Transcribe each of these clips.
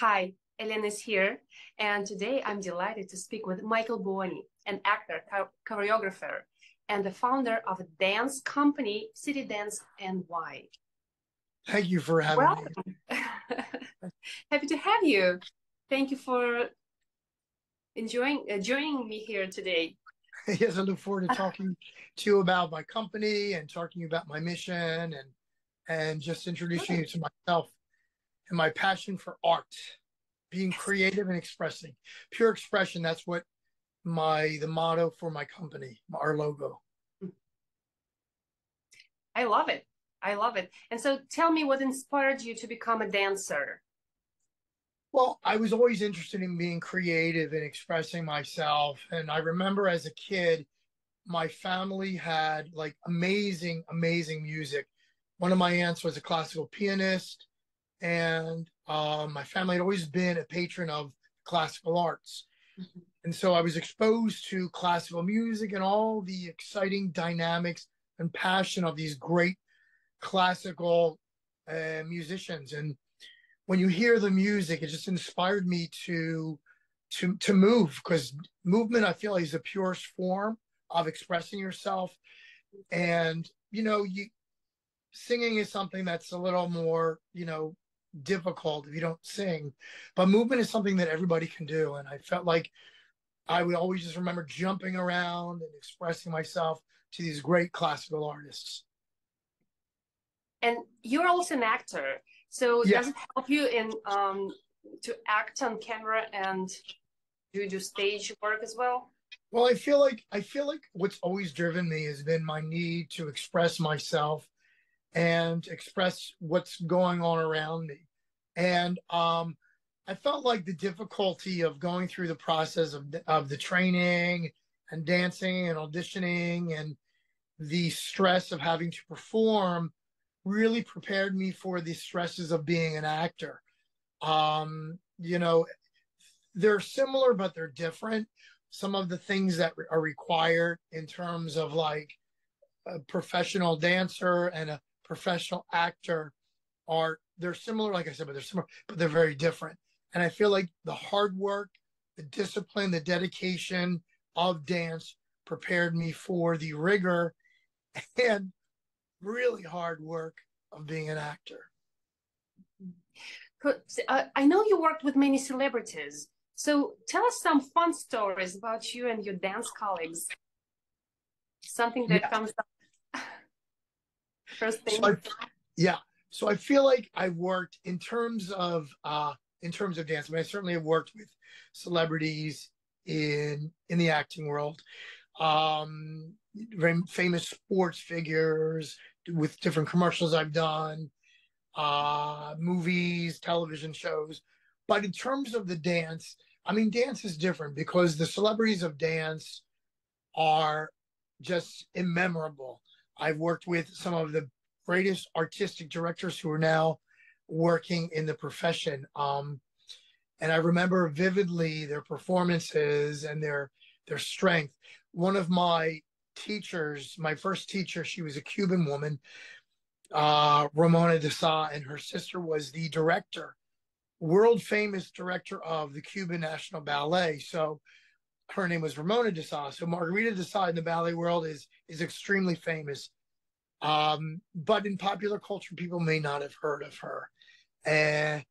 Hi, Elena is here, and today I'm delighted to speak with Michael Buoni, an actor, choreographer, and the founder of a dance company, CityDanceNY. Thank you for having me. Welcome. Happy to have you. Thank you for enjoying joining me here today. Yes, I look forward to talking to you about my company and talking about my mission and just introducing you to myself and my passion for art, being creative and expressing. Pure expression, that's what the motto for my company, our logo. I love it. I love it. And so tell me what inspired you to become a dancer? Well, I was always interested in being creative and expressing myself. And I remember as a kid, my family had like amazing, amazing music. One of my aunts was a classical pianist, and my family had always been a patron of classical arts. Mhm. And so I was exposed to classical music and all the exciting dynamics and passion of these great classical musicians. And when you hear the music, it just inspired me to move, because movement, I feel, is the purest form of expressing yourself. And you singing is something that's a little more difficult if you don't sing, but movement is something that everybody can do. And I felt like I would always just remember jumping around and expressing myself to these great classical artists. And you're also an actor. So Yeah. does it help you in to act on camera and do stage work as well? Well, I feel like what's always driven me has been my need to express myself and express what's going on around me. And I felt like the difficulty of going through the process of the training and dancing and auditioning and the stress of having to perform really prepared me for the stresses of being an actor. They're similar, but they're different. Some of the things that are required in terms of like a professional dancer and a professional actor they're similar, like I said, but they're similar, but they're very different. And I feel like the hard work, the discipline, the dedication of dance prepared me for the rigor and really hard work of being an actor. I know you worked with many celebrities. So tell us some fun stories about you and your dance colleagues. Something that Yeah. comes up first So thing. yeah. So I feel like I've worked in terms of dance. I mean, I certainly have worked with celebrities in the acting world. Very famous sports figures with different commercials I've done, movies, television shows. But in terms of the dance, I mean, dance is different because the celebrities of dance are just immemorable. I've worked with some of the greatest artistic directors who are now working in the profession. And I remember vividly their performances and their strength. One of my teachers, my first teacher, she was a Cuban woman, Ramona de Sa, and her sister was the director, world famous director of the Cuban National Ballet. So her name was Ramona de Sa. So Margarita de Sa in the ballet world is extremely famous. But in popular culture, people may not have heard of her. And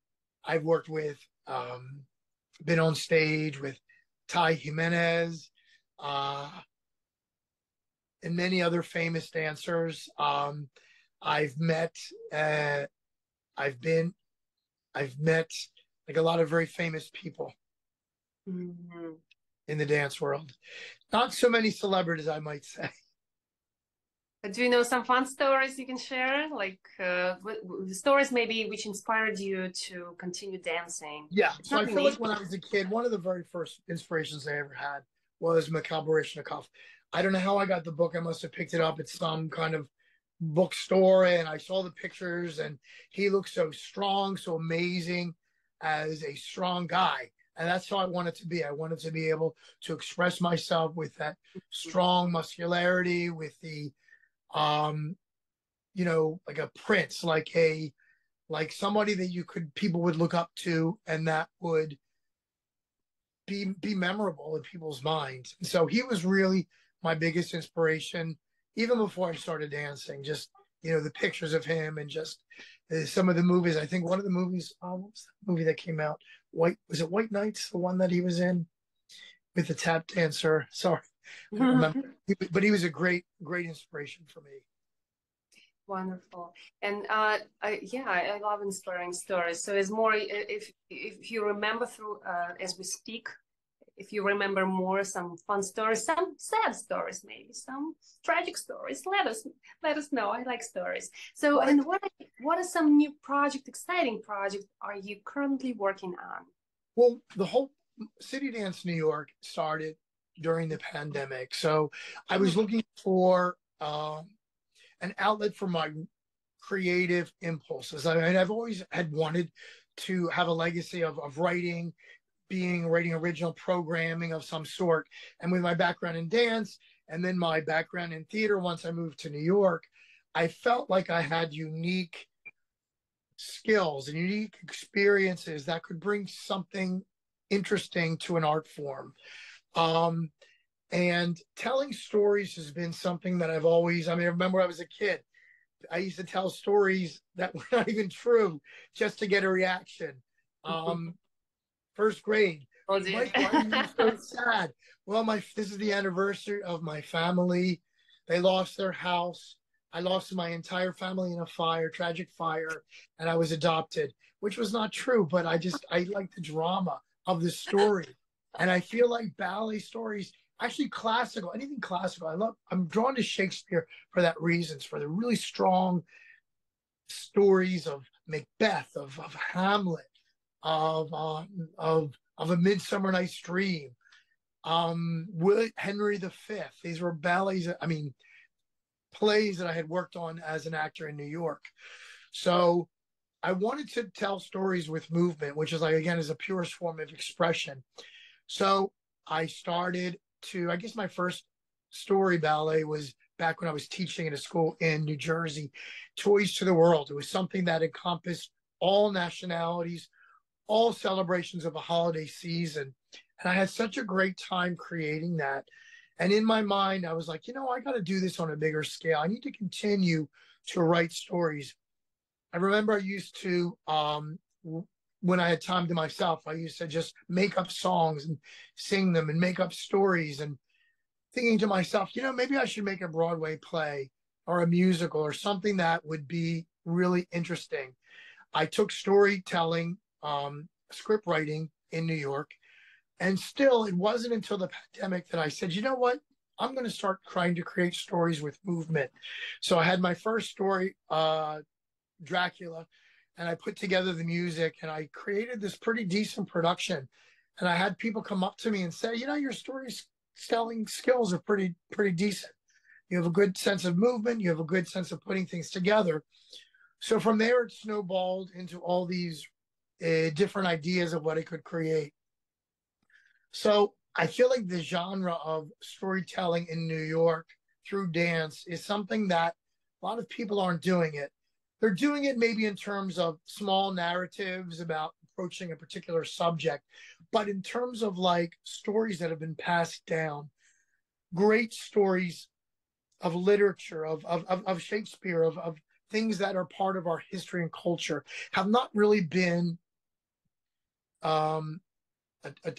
I've worked with, been on stage with Ty Jimenez, uh, and many other famous dancers. I've met, uh, I've been, I've met like a lot of very famous people Mhm. in the dance world. Not so many celebrities, I might say. Do you know some fun stories you can share? Like stories maybe which inspired you to continue dancing. Yeah. It's So I nothing feel like major. when I was a kid, one of the very first inspirations I ever had was Mikhail Baryshnikov. I don't know how I got the book. I must have picked it up at some kind of bookstore, and I saw the pictures, and he looked so strong, so amazing as a strong guy. And that's how I wanted to be. I wanted to be able to express myself with that strong muscularity, with the um, like a prince, like somebody that people would look up to, and that would be memorable in people's minds. And so he was really my biggest inspiration, even before I started dancing. Just the pictures of him, and just some of the movies. I think one of the movies, what was the movie that came out? Was it White Nights? The one that he was in with the tap dancer. Sorry, I don't remember. But he was a great inspiration for me. Wonderful. And yeah, I love inspiring stories. So it's more, if you remember through as we speak, if you remember more some fun stories, some sad stories, maybe some tragic stories, let us know. I like stories. So, Well, and what are some new exciting projects are you currently working on? Well, the whole City Dance New York started during the pandemic, so I was looking for an outlet for my creative impulses. I mean, I've always had wanted to have a legacy of writing, writing original programming of some sort. And with my background in dance and then my background in theater, once I moved to New York, I felt like I had unique skills and unique experiences that could bring something interesting to an art form. And telling stories has been something that I've always, I remember when I was a kid, I used to tell stories that were not even true just to get a reaction. First grade, Oh, Mike, why are you so sad? Well, this is the anniversary of my family. They lost their house. I lost my entire family in a tragic fire, and I was adopted, which was not true, but I like the drama of the story. And I feel like ballet stories, actually classical, anything classical, I'm drawn to Shakespeare for that reason, for the really strong stories of Macbeth, of Hamlet, of A Midsummer Night's Dream, Henry V. These were ballets, plays that I had worked on as an actor in New York. So I wanted to tell stories with movement, which is is a purest form of expression. So I started I guess my first story ballet was back when I was teaching at a school in New Jersey, Toys to the World. It was something that encompassed all nationalities, all celebrations of a holiday season. And I had such a great time creating that. And in my mind, I was like, I got to do this on a bigger scale. I need to continue to write stories. I remember I used to, when I had time to myself, I used to just make up songs and sing them and make up stories, and thinking to myself, maybe I should make a Broadway play or a musical or something that would be really interesting. I took storytelling, script writing in New York, and still it wasn't until the pandemic that I said, you know what? I'm going to start trying to create stories with movement. So I had my first story, Dracula, and I put together the music, and I created this pretty decent production. And I had people come up to me and say, your storytelling skills are pretty decent. You have a good sense of movement. You have a good sense of putting things together. So from there, it snowballed into all these different ideas of what I could create. So I feel like the genre of storytelling in New York through dance is something that a lot of people aren't doing it. They're doing it maybe in terms of small narratives about approaching a particular subject, but in terms of like stories that have been passed down, great stories of literature, of Shakespeare, of things that are part of our history and culture, have not really been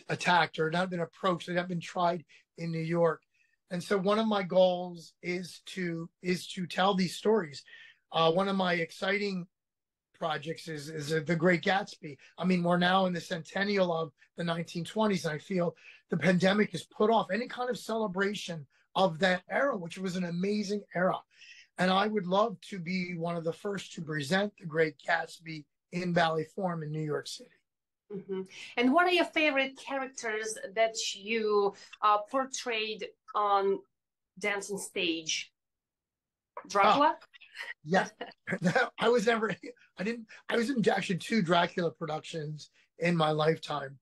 attacked or not been approached. They have been tried in New York. And so one of my goals is to tell these stories. One of my exciting projects is The Great Gatsby. We're now in the centennial of the 1920s, and I feel the pandemic has put off any kind of celebration of that era, which was an amazing era. And I would love to be one of the first to present The Great Gatsby in ballet form in New York City. Mm-hmm. And what are your favorite characters that you portrayed on dancing stage? Dracula? Yes. I was in actually 2 Dracula productions in my lifetime.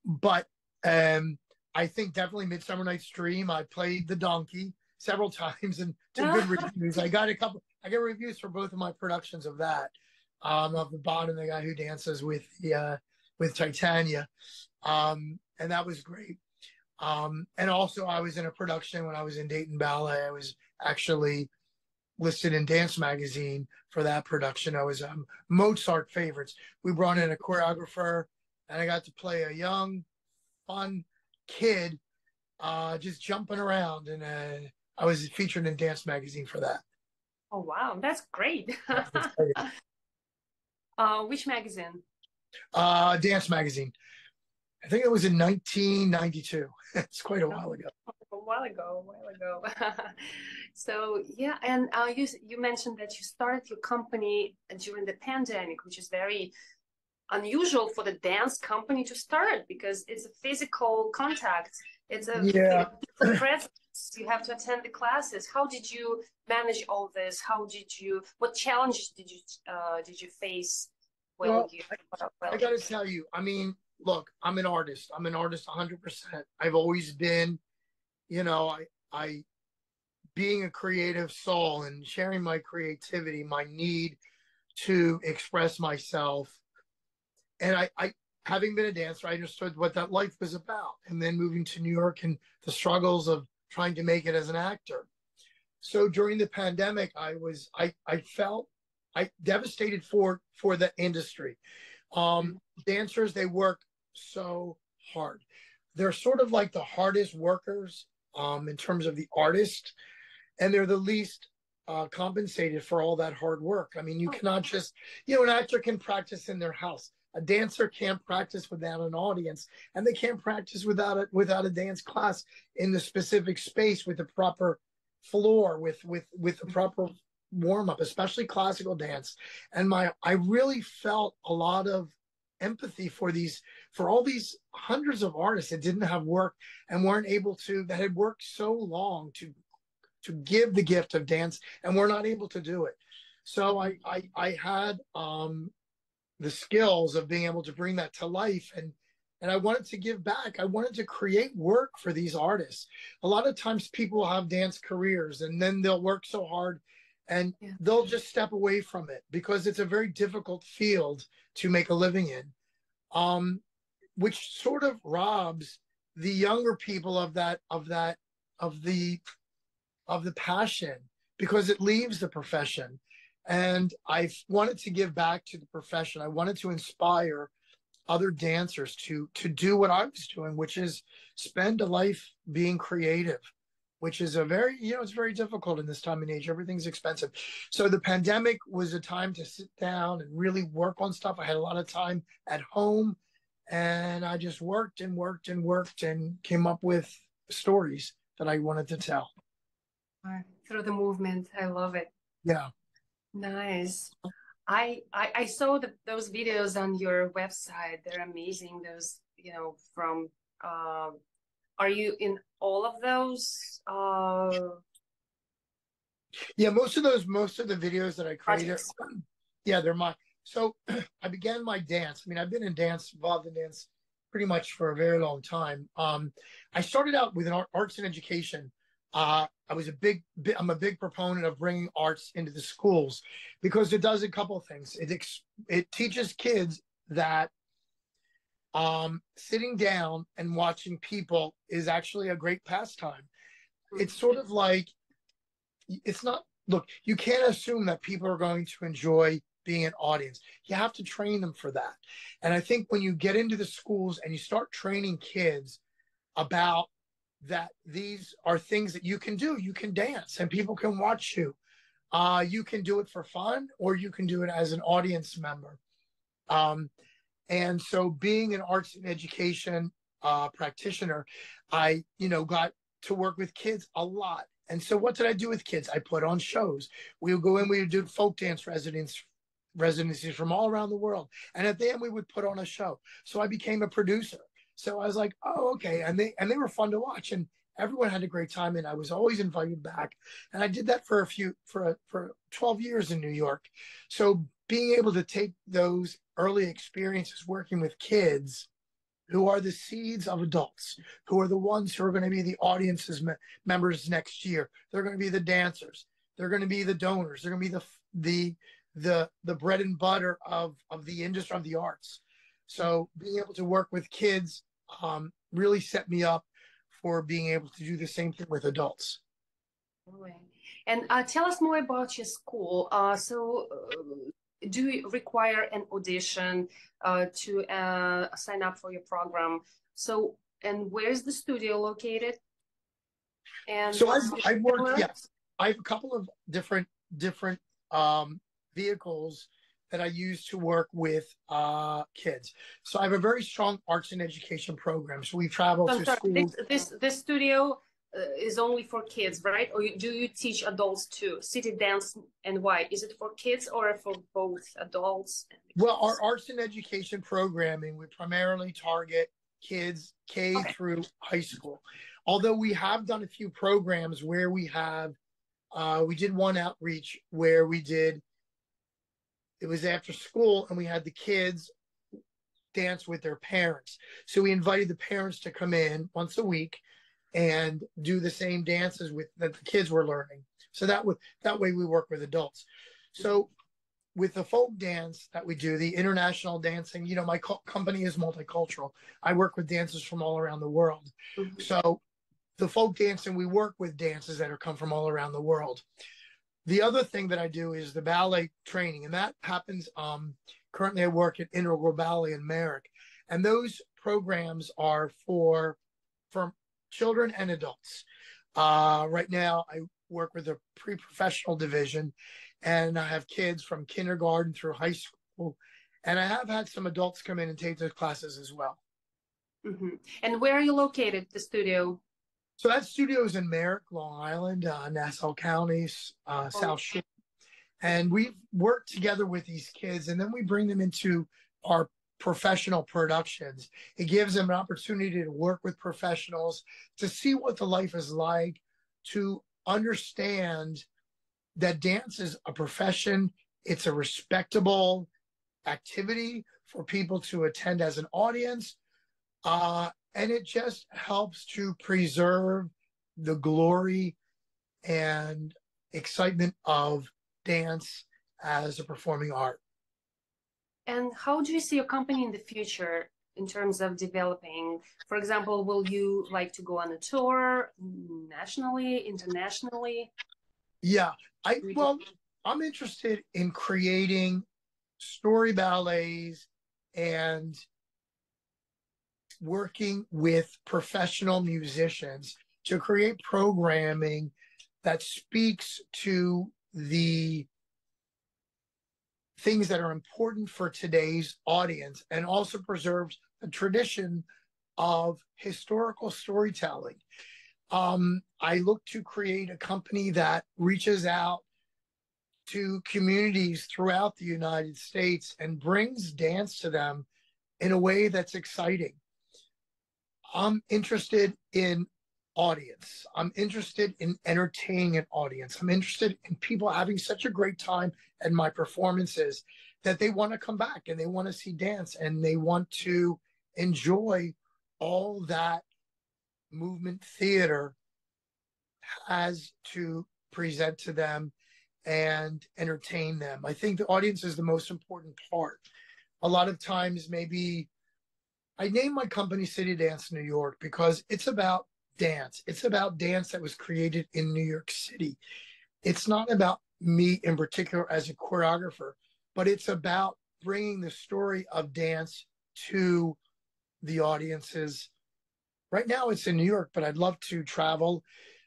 But I think definitely Midsummer Night's Dream. I played the donkey several times and to good reviews. I got reviews for both of my productions of that. of the bottom, the guy who dances with Titania, and that was great. And also, I was in a production when I was in Dayton Ballet. I was actually listed in Dance Magazine for that production. I was Mozart favorites. We brought in a choreographer, and I got to play a young, fun kid just jumping around, and I was featured in Dance Magazine for that. Oh, wow, that's great. Which magazine? Dance Magazine. I think it was in 1992. It's quite a while ago. A while ago, a while ago. So yeah, and you mentioned that you started your company during the pandemic, which is very unusual for the dance company to start because it's a physical contact. It's a Yeah. presence. You have to attend the classes. How did you manage all this? What challenges did you face while Well, you? I got to tell you, I mean, look, I'm an artist. I'm an artist 100%. I've always been, you know, I being a creative soul and sharing my creativity, my need to express myself. And I having been a dancer, I understood what that life was about. And then moving to New York and the struggles of trying to make it as an actor. So during the pandemic, I felt I devastated for the industry. Dancers, they work so hard. They're sort of like the hardest workers in terms of the artist, and they're the least compensated for all that hard work. I mean, you cannot just, an actor can practice in their house. A dancer can't practice without an audience, and they can't practice without a dance class in the specific space with the proper floor, with the proper warm up, especially classical dance. And I really felt a lot of empathy for all these hundreds of artists that didn't have work and weren't able to, that had worked so long to give the gift of dance and were not able to do it. So I had the skills of being able to bring that to life, and I wanted to give back. I wanted to create work for these artists. A lot of times people have dance careers and then they'll work so hard and they'll just step away from it because it's a very difficult field to make a living in, which sort of robs the younger people of the passion, because it leaves the profession. And I wanted to give back to the profession. I wanted to inspire other dancers to do what I was doing, which is spend a life being creative, which is a very, it's very difficult in this time and age. Everything's expensive. So the pandemic was a time to sit down and really work on stuff. I had a lot of time at home, and I just worked and worked and worked and came up with stories that I wanted to tell. Through the movement. I love it. Yeah. Nice. I saw those videos on your website. They're amazing. Those, from are you in all of those? Yeah, most of the videos that I created, they're mine. So I began my dance. I mean, I've been involved in dance pretty much for a very long time. I started out with arts and education. I'm a big proponent of bringing arts into the schools because it does a couple of things. It teaches kids that sitting down and watching people is actually a great pastime. It's sort of like, it's not, look, you can't assume that people are going to enjoy being an audience. You have to train them for that. And I think when you get into the schools and you start training kids about that, these are things that you can do. You can dance and people can watch you. You can do it for fun, or you can do it as an audience member. And so being an arts and education practitioner, I, got to work with kids a lot. And so what did I do with kids? I put on shows. We would go in, we would do folk dance residencies from all around the world. And at the end, we would put on a show. So I became a producer. So I was like, oh, okay. And they were fun to watch. And everyone had a great time. And I was always invited back. And I did that for 12 years in New York. So being able to take those early experiences working with kids who are the seeds of adults, who are the ones who are going to be the audience's members next year. They're going to be the dancers. They're going to be the donors. They're going to be the bread and butter of the industry of the arts. So being able to work with kids really set me up for being able to do the same thing with adults. Right. And tell us more about your school. Do you require an audition to sign up for your program? So, and where's the studio located? And So what's I've worked, the yes, I have a couple of different vehicles that I use to work with kids. So I have a very strong arts and education program. So we travel I'm to sorry, schools. this studio is only for kids, right? Or do you teach adults too? City Dance and Why? Is it for kids or for both adults and Well, kids? our arts and education programming, we primarily target kids K Okay. through high school. Although we have done a few programs where we did one outreach where it was after school and we had the kids dance with their parents. So we invited the parents to come in once a week and do the same dances that the kids were learning. So that way we work with adults. So with the folk dance that we do, the international dancing, my company is multicultural. I work with dancers from all around the world. Mhm. So the folk dancing, we work with dances that are come from all around the world. The other thing that I do is the ballet training, and that happens. Currently, I work at Integral Ballet in Merrick, and those programs are for children and adults. Right now, I work with a pre-professional division, and I have kids from kindergarten through high school, and I have had some adults come in and take those classes as well. Mm-hmm. And where are you located, the studio? So that studio is in Merrick, Long Island, Nassau County, South Shore. And we've worked together with these kids, and then we bring them into our professional productions. It gives them an opportunity to work with professionals, to see what the life is like, to understand that dance is a profession. It's a respectable activity for people to attend as an audience. And it just helps to preserve the glory and excitement of dance as a performing art. And how do you see your company in the future in terms of developing? For example, will you like to go on a tour nationally, internationally? Yeah, well, I'm interested in creating story ballets and working with professional musicians to create programming that speaks to the things that are important for today's audience and also preserves the tradition of historical storytelling. I look to create a company that reaches out to communities throughout the United States and brings dance to them in a way that's exciting. I'm interested in audience. I'm interested in entertaining an audience. I'm interested in people having such a great time at my performances that they want to come back and they want to see dance and they want to enjoy all that movement theater has to present to them and entertain them. I think the audience is the most important part. A lot of times, maybe I named my company City Dance New York because it's about dance. It's about dance that was created in New York City. It's not about me in particular as a choreographer, but it's about bringing the story of dance to the audiences. Right now it's in New York, but I'd love to travel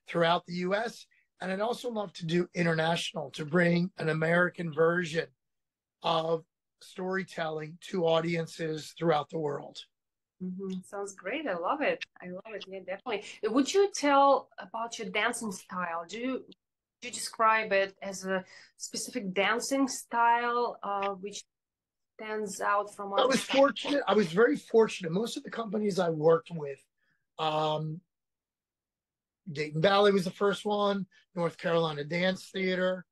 throughout the US. And I'd also love to do international, to bring an American version of storytelling to audiences throughout the world. Mm-hmm. Sounds great. I love it. I love it. Yeah, definitely. Would you tell about your dancing style? Do you describe it as a specific dancing style, which stands out from I other was styles? fortunate. I was very fortunate. Most of the companies I worked with, um, Dayton Ballet was the first one, North Carolina Dance Theater,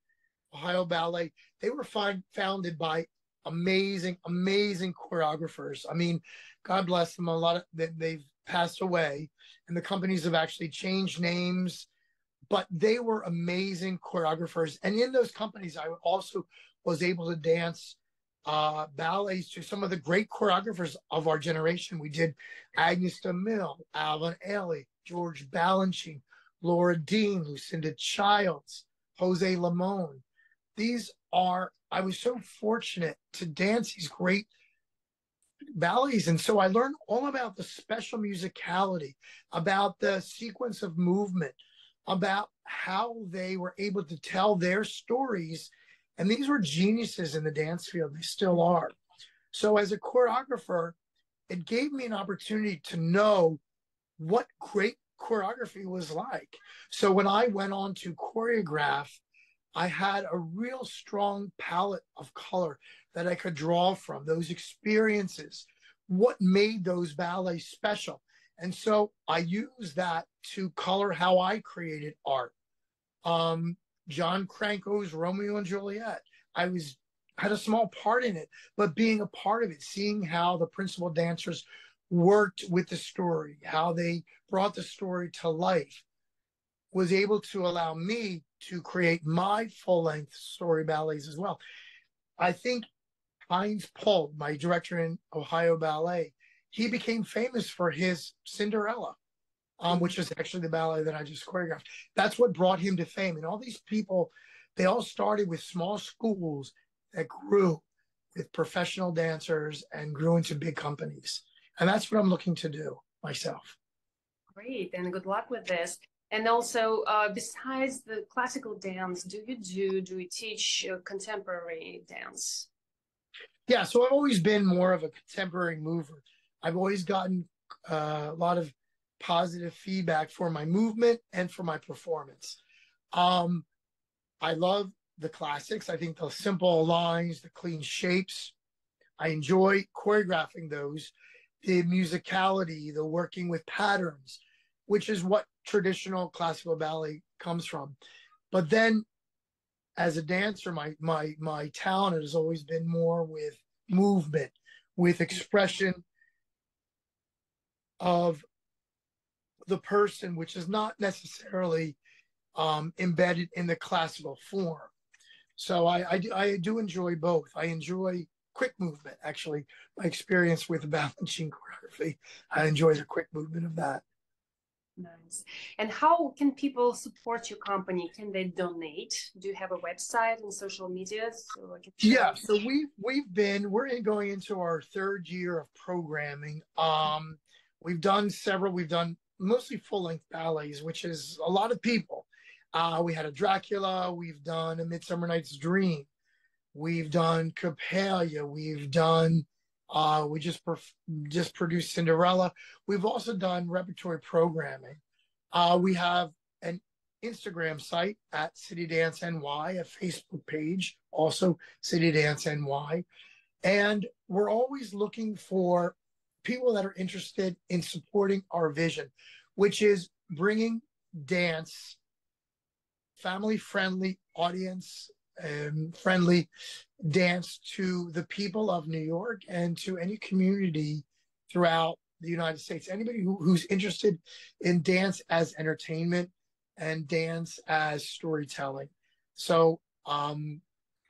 Ohio Ballet. They were founded by amazing, amazing choreographers. I mean, God bless them. A lot of they've passed away, and the companies have actually changed names. But they were amazing choreographers, and in those companies, I also was able to dance ballets to some of the great choreographers of our generation. We did Agnes DeMille, Alvin Ailey, George Balanchine, Laura Dean, Lucinda Childs, Jose Limon. I was so fortunate to dance these great ballets. And so I learned all about the special musicality, about the sequence of movement, about how they were able to tell their stories. And these were geniuses in the dance field. They still are. So as a choreographer, it gave me an opportunity to know what great choreography was like. So when I went on to choreograph, I had a real strong palette of color that I could draw from, those experiences, what made those ballets special. And so I used that to color how I created art. John Cranko's Romeo and Juliet. Had a small part in it, but being a part of it, seeing how the principal dancers worked with the story, how they brought the story to life, was able to allow me to create my full-length story ballets as well. I think Heinz Pohl, my director in Ohio Ballet, he became famous for his Cinderella, which is actually the ballet that I just choreographed. That's what brought him to fame. And all these people, they all started with small schools that grew with professional dancers and grew into big companies. And that's what I'm looking to do myself. Great, and good luck with this. And also, besides the classical dance, do you teach contemporary dance? Yeah, so I've always been more of a contemporary mover. I've always gotten a lot of positive feedback for my movement and for my performance. I love the classics. I think the simple lines, the clean shapes, I enjoy choreographing those. The musicality, the working with patterns, which is what traditional classical ballet comes from. But then as a dancer, my talent has always been more with movement, with expression of the person, which is not necessarily embedded in the classical form. So I do enjoy both. I enjoy quick movement, actually. My experience with balancing choreography, I enjoy the quick movement of that. Nice. And how can people support your company? Can they donate? Do you have a website and social media so I can share? Yeah, so we're going into our third year of programming. We've done several. We've done mostly full-length ballets, which is a lot of people. We had a Dracula. We've done A Midsummer Night's Dream. We've done Coppelia. We've done. We just produced Cinderella. We've also done repertory programming. We have an Instagram site at CityDanceNY, a Facebook page, also CityDanceNY. And we're always looking for people that are interested in supporting our vision, which is bringing dance, family-friendly, audience-friendly dance to the people of New York and to any community throughout the United States. Anybody who's interested in dance as entertainment and dance as storytelling. So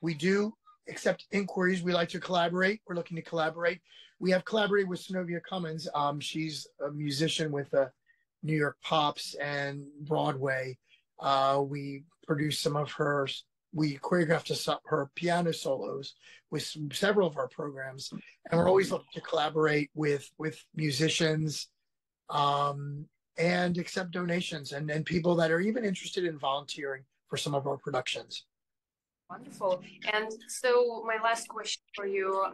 we do accept inquiries. We like to collaborate. We're looking to collaborate. We have collaborated with Synovia Cummins. She's a musician with New York Pops and Broadway. We produced some of her, we choreographed her piano solos with several of our programs. And we're always looking to collaborate with musicians and accept donations and people that are even interested in volunteering for some of our productions. Wonderful. And so my last question for you,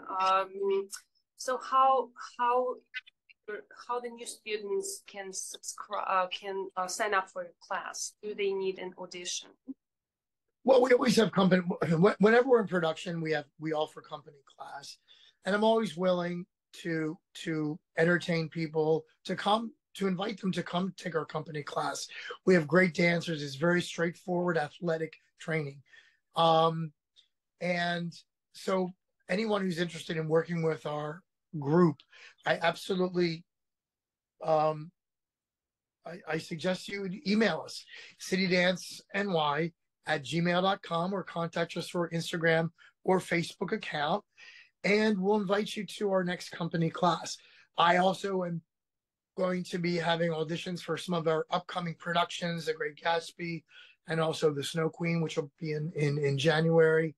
so how the new students can subscribe, sign up for your class? Do they need an audition? Well, we always have company. Whenever we're in production, we offer company class, and I'm always willing to entertain people, to invite them to come take our company class. We have great dancers. It's very straightforward athletic training. And so anyone who's interested in working with our group, I absolutely, I suggest you email us, CityDanceNY@gmail.com, or contact us for Instagram or Facebook account, and we'll invite you to our next company class. I also am going to be having auditions for some of our upcoming productions, The Great Gatsby, and also The Snow Queen, which will be in January.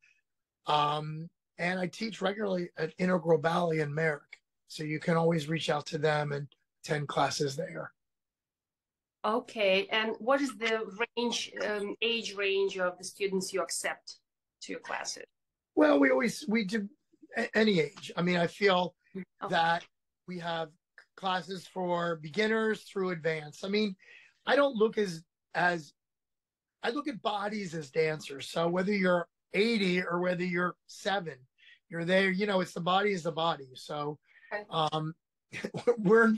And I teach regularly at Integral Ballet in Merrick, so you can always reach out to them and attend classes there. Okay, and what is the range, age range of the students you accept to your classes? Well, we do any age. I mean, I feel that we have classes for beginners through advanced. I mean, I don't look as I look at bodies as dancers. So whether you're 80 or whether you're 7, you're there. You know, it's the body is the body. So we're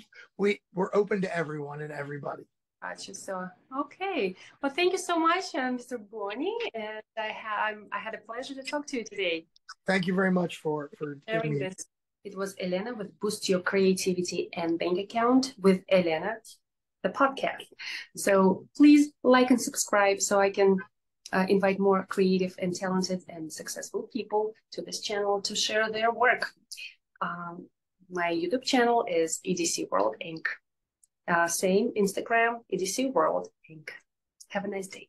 open to everyone and everybody. Gotcha. So, okay. Well, thank you so much, Mr. Buoni, and I had a pleasure to talk to you today. Thank you very much for sharing giving me this. It was Elena with Boost Your Creativity and Bank Account with Elena, the podcast. So please like and subscribe so I can invite more creative and talented and successful people to this channel to share their work. My YouTube channel is EDC World Inc. Same Instagram, EDC World Inc. Have a nice day.